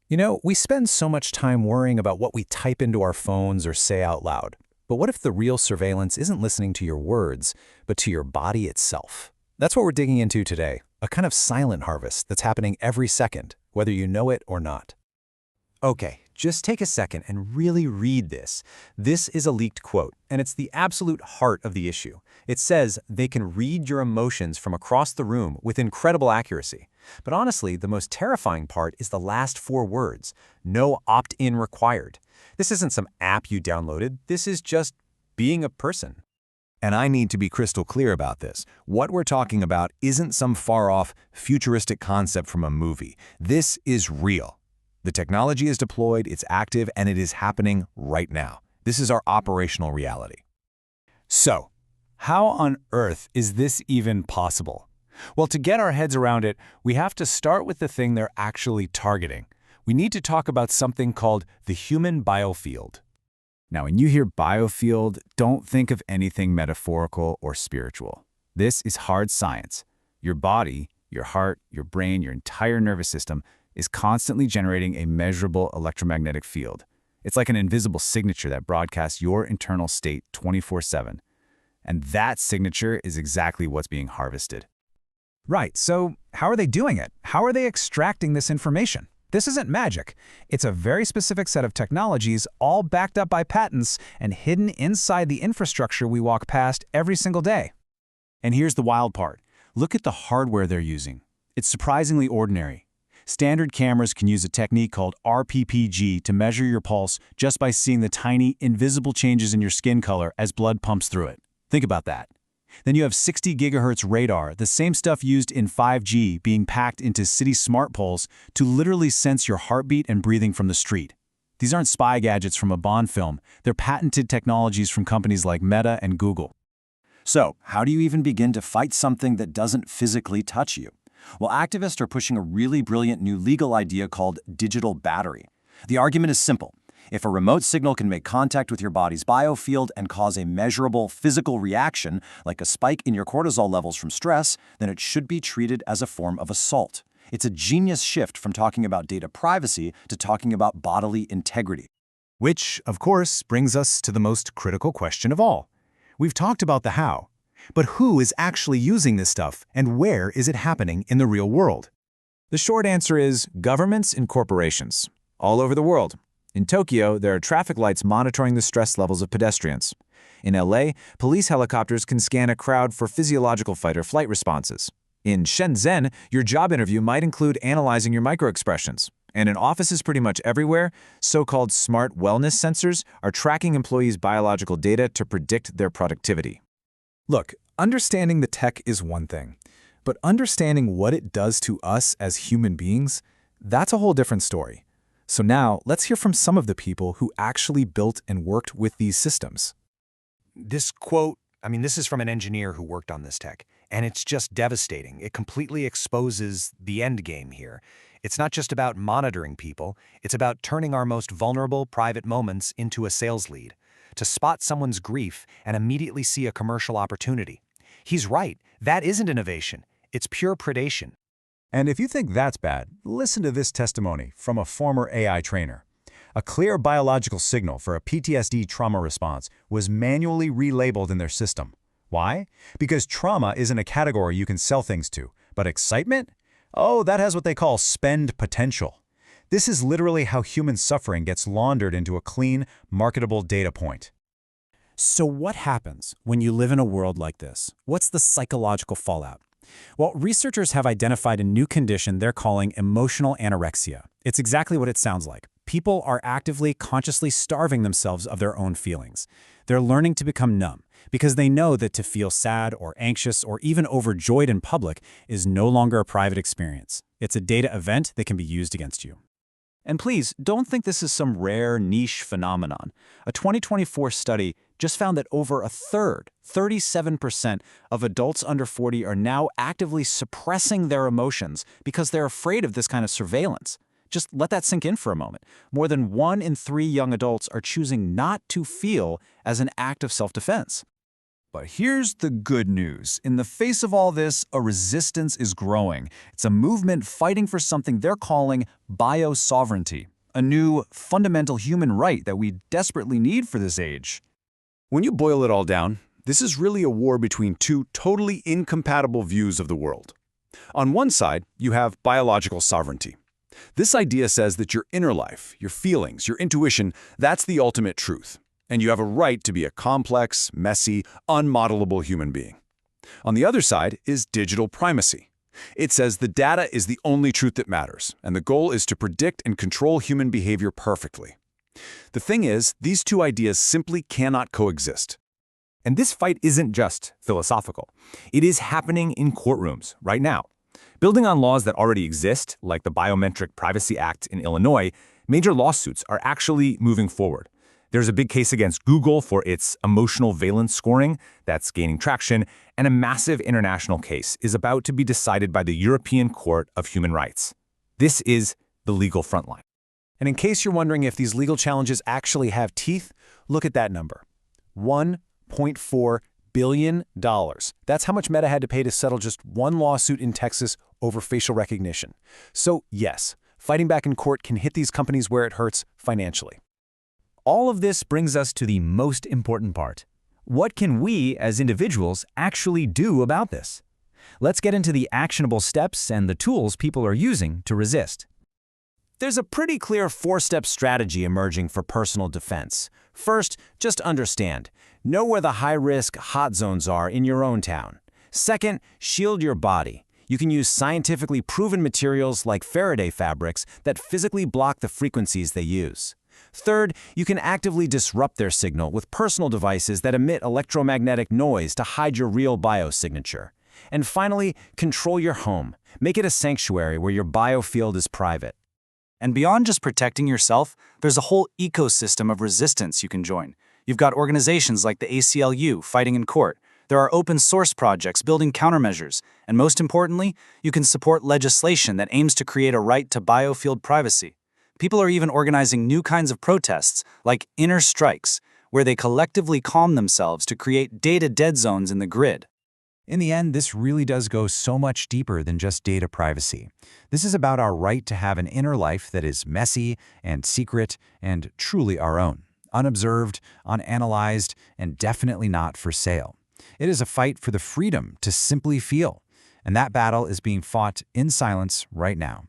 You know, we spend so much time worrying about what we type into our phones or say out loud. But what if the real surveillance isn't listening to your words, but to your body itself? That's what we're digging into today, a kind of silent harvest that's happening every second, whether you know it or not. Okay, just take a second and really read this. This is a leaked quote, and it's the absolute heart of the issue. It says they can read your emotions from across the room with incredible accuracy. But honestly, the most terrifying part is the last four words: no opt-in required. This isn't some app you downloaded. This is just being a person. And I need to be crystal clear about this. What we're talking about isn't some far-off, futuristic concept from a movie. This is real. The technology is deployed, it's active, and it is happening right now. This is our operational reality. So, how on earth is this even possible? Well, to get our heads around it, we have to start with the thing they're actually targeting. We need to talk about something called the human biofield. Now, when you hear biofield, don't think of anything metaphorical or spiritual. This is hard science. Your body, your heart, your brain, your entire nervous system is constantly generating a measurable electromagnetic field. It's like an invisible signature that broadcasts your internal state 24/7. And that signature is exactly what's being harvested. Right, so how are they doing it? How are they extracting this information? This isn't magic. It's a very specific set of technologies, all backed up by patents and hidden inside the infrastructure we walk past every single day. And here's the wild part. Look at the hardware they're using. It's surprisingly ordinary. Standard cameras can use a technique called RPPG to measure your pulse just by seeing the tiny, invisible changes in your skin color as blood pumps through it. Think about that. Then you have 60 gigahertz radar, the same stuff used in 5G being packed into city smart poles to literally sense your heartbeat and breathing from the street. These aren't spy gadgets from a Bond film. They're patented technologies from companies like Meta and Google. So, how do you even begin to fight something that doesn't physically touch you? Well, activists are pushing a really brilliant new legal idea called digital battery. The argument is simple. If a remote signal can make contact with your body's biofield and cause a measurable physical reaction, like a spike in your cortisol levels from stress, then it should be treated as a form of assault. It's a genius shift from talking about data privacy to talking about bodily integrity. Which, of course, brings us to the most critical question of all. We've talked about the how, but who is actually using this stuff and where is it happening in the real world? The short answer is governments and corporations, all over the world. In Tokyo, there are traffic lights monitoring the stress levels of pedestrians. In LA, police helicopters can scan a crowd for physiological fight or flight responses. In Shenzhen, your job interview might include analyzing your microexpressions. And in offices pretty much everywhere, so-called smart wellness sensors are tracking employees' biological data to predict their productivity. Look, understanding the tech is one thing, but understanding what it does to us as human beings, that's a whole different story. So now, let's hear from some of the people who actually built and worked with these systems. This quote, this is from an engineer who worked on this tech, and it's just devastating. It completely exposes the end game here. It's not just about monitoring people, it's about turning our most vulnerable private moments into a sales lead, to spot someone's grief and immediately see a commercial opportunity. He's right, that isn't innovation, it's pure predation. And if you think that's bad, listen to this testimony from a former AI trainer. A clear biological signal for a PTSD trauma response was manually relabeled in their system. Why? Because trauma isn't a category you can sell things to, but excitement? Oh, that has what they call spend potential. This is literally how human suffering gets laundered into a clean, marketable data point. So what happens when you live in a world like this? What's the psychological fallout? Well, researchers have identified a new condition they're calling emotional anorexia. It's exactly what it sounds like. People are actively, consciously starving themselves of their own feelings. They're learning to become numb because they know that to feel sad or anxious or even overjoyed in public is no longer a private experience. It's a data event that can be used against you. And please, don't think this is some rare niche phenomenon. A 2024 study just found that over a third, 37% of adults under 40 are now actively suppressing their emotions because they're afraid of this kind of surveillance. Just let that sink in for a moment. More than 1 in 3 young adults are choosing not to feel as an act of self-defense. But here's the good news. In the face of all this, a resistance is growing. It's a movement fighting for something they're calling biosovereignty, a new, fundamental human right that we desperately need for this age. When you boil it all down, this is really a war between two totally incompatible views of the world. On one side, you have biological sovereignty. This idea says that your inner life, your feelings, your intuition, that's the ultimate truth, and you have a right to be a complex, messy, unmodelable human being. On the other side is digital primacy. It says the data is the only truth that matters, and the goal is to predict and control human behavior perfectly. The thing is, these two ideas simply cannot coexist. And this fight isn't just philosophical. It is happening in courtrooms right now. Building on laws that already exist, like the Biometric Privacy Act in Illinois, major lawsuits are actually moving forward. There's a big case against Google for its emotional valence scoring that's gaining traction, and a massive international case is about to be decided by the European Court of Human Rights. This is the legal frontline. And in case you're wondering if these legal challenges actually have teeth, look at that number. $1.4 billion. That's how much Meta had to pay to settle just one lawsuit in Texas over facial recognition. So yes, fighting back in court can hit these companies where it hurts financially. All of this brings us to the most important part. What can we, as individuals, actually do about this? Let's get into the actionable steps and the tools people are using to resist. There's a pretty clear four-step strategy emerging for personal defense. First, just understand. Know where the high-risk hot zones are in your own town. Second, shield your body. You can use scientifically proven materials like Faraday fabrics that physically block the frequencies they use. Third, you can actively disrupt their signal with personal devices that emit electromagnetic noise to hide your real biosignature. And finally, control your home. Make it a sanctuary where your biofield is private. And beyond just protecting yourself, there's a whole ecosystem of resistance you can join. You've got organizations like the ACLU fighting in court. There are open source projects building countermeasures. And most importantly, you can support legislation that aims to create a right to biofield privacy. People are even organizing new kinds of protests, like inner strikes, where they collectively calm themselves to create data dead zones in the grid. In the end, this really does go so much deeper than just data privacy. This is about our right to have an inner life that is messy and secret and truly our own, unobserved, unanalyzed, and definitely not for sale. It is a fight for the freedom to simply feel, and that battle is being fought in silence right now.